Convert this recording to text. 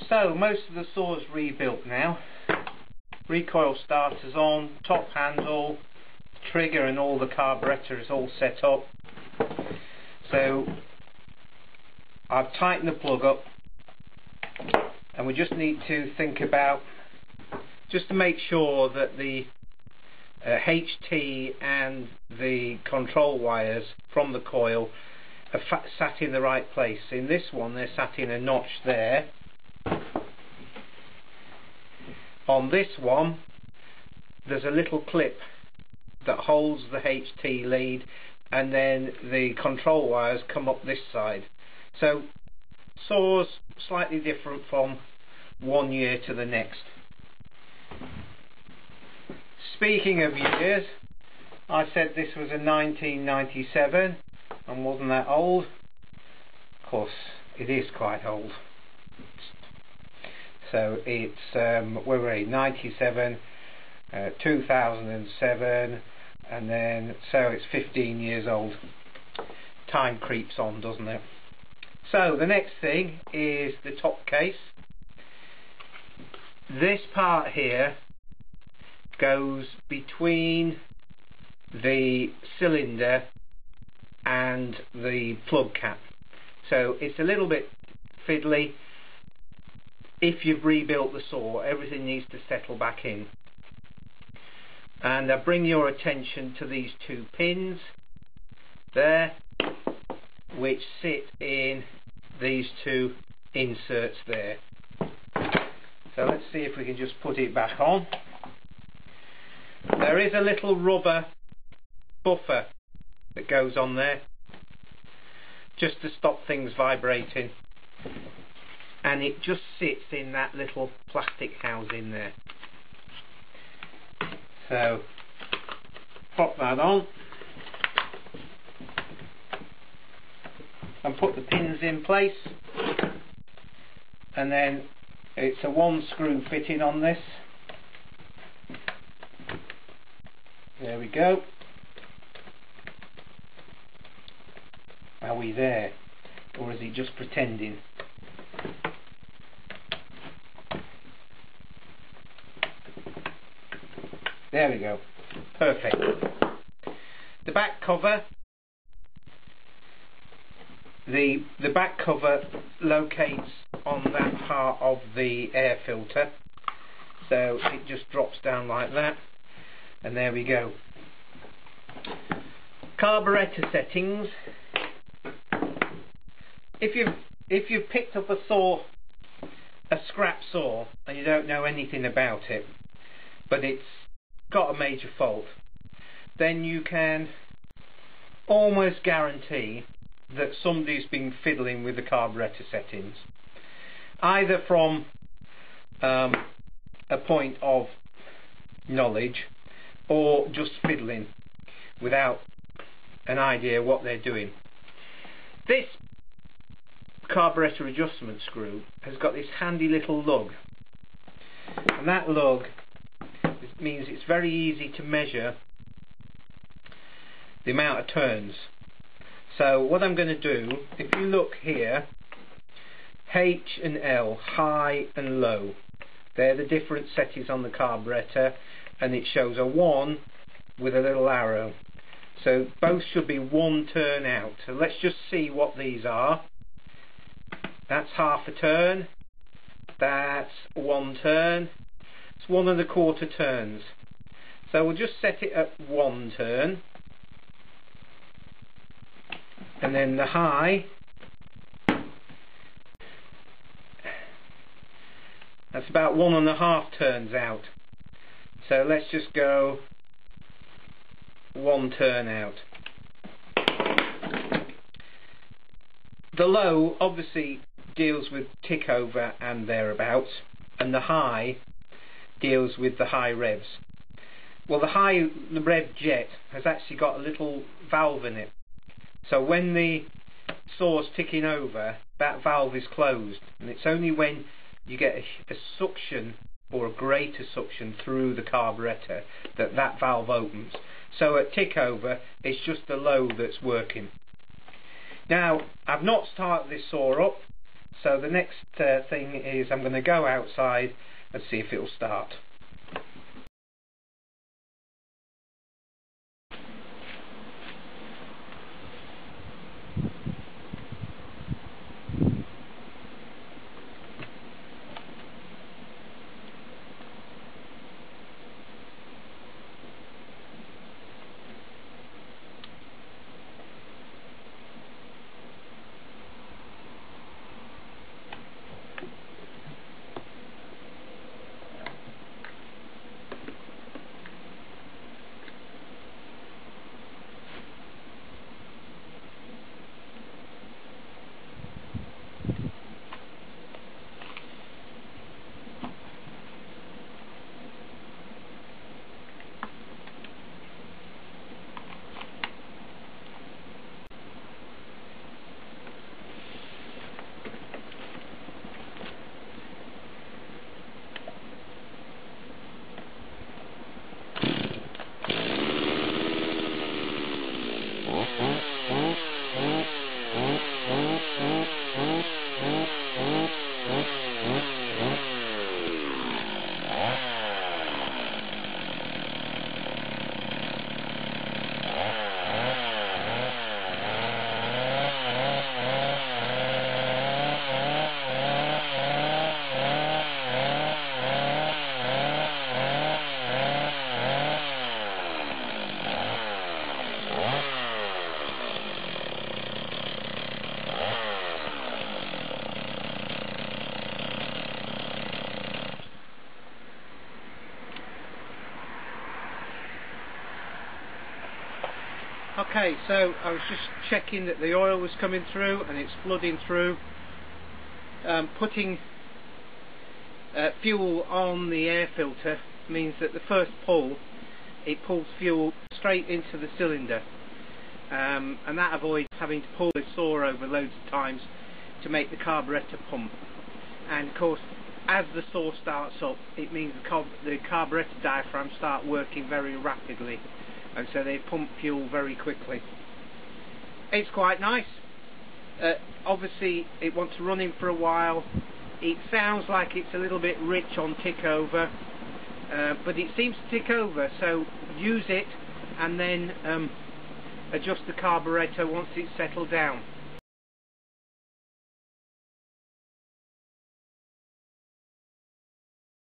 So most of the saw's rebuilt now. Recoil starters on, top handle, trigger and all the carburetor is all set up. So I've tightened the plug up, and we just need to think about, just to make sure that the HT and the control wires from the coil are sat in the right place. In this one they're sat in a notch there. On this one there's a little clip that holds the HT lead, and then the control wires come up this side. So saws slightly different from one year to the next. Speaking of years, I said this was a 1997 and wasn't that old. Of course it is quite old. So it's where were we? 97, 2007, and then so it's 15 years old. Time creeps on, doesn't it? So the next thing is the top case. This part here goes between the cylinder and the plug cap, so it's a little bit fiddly. If you've rebuilt the saw, everything needs to settle back in, and I bring your attention to these two pins there, which sit in these two inserts there. So let's see if we can just put it back on. There is a little rubber buffer that goes on there just to stop things vibrating, and it just sits in that little plastic housing there. So pop that on and put the pins in place, and then it's a one screw fitting on this. There we go. Are we there, or is he just pretending? There we go. Perfect. The back cover. The back cover locates on that part of the air filter, so it just drops down like that, and there we go. Carburetor settings. If you've picked up a scrap saw and you don't know anything about it, but it's got a major fault, then you can almost guarantee that somebody's been fiddling with the carburetor settings, either from a point of knowledge or just fiddling without an idea what they're doing. This carburetor adjustment screw has got this handy little lug, and that lug means it's very easy to measure the amount of turns. So what I'm going to do, if you look here, H and L, high and low, they're the different settings on the carburetor, and it shows a 1 with a little arrow. So both should be 1 turn out. So let's just see what these are. That's half a turn, that's 1 turn, it's 1 1/4 turns. So we'll just set it at 1 turn, and then the high, that's about 1 1/2 turns out. So let's just go 1 turn out. The low obviously deals with tick over and thereabouts, and the high deals with the high revs. Well, the rev jet has actually got a little valve in it, so when the saw's ticking over, that valve is closed, and it's only when you get a suction or a greater suction through the carburetor that that valve opens. So at tick over, it's just the low that's working. Now, I've not started this saw up, So the next thing is I'm going to go outside and see if it will start. Okay, so I was just checking that the oil was coming through and it's flooding through. Putting fuel on the air filter means that the first pull, it pulls fuel straight into the cylinder, and that avoids having to pull the saw over loads of times to make the carburetor pump. And of course, as the saw starts up, it means the carburetor diaphragms start working very rapidly, and so they pump fuel very quickly. It's quite nice. Obviously it wants to run in for a while. It sounds like it's a little bit rich on tick over, but it seems to tick over, so use it and then adjust the carburetor once it's settled down.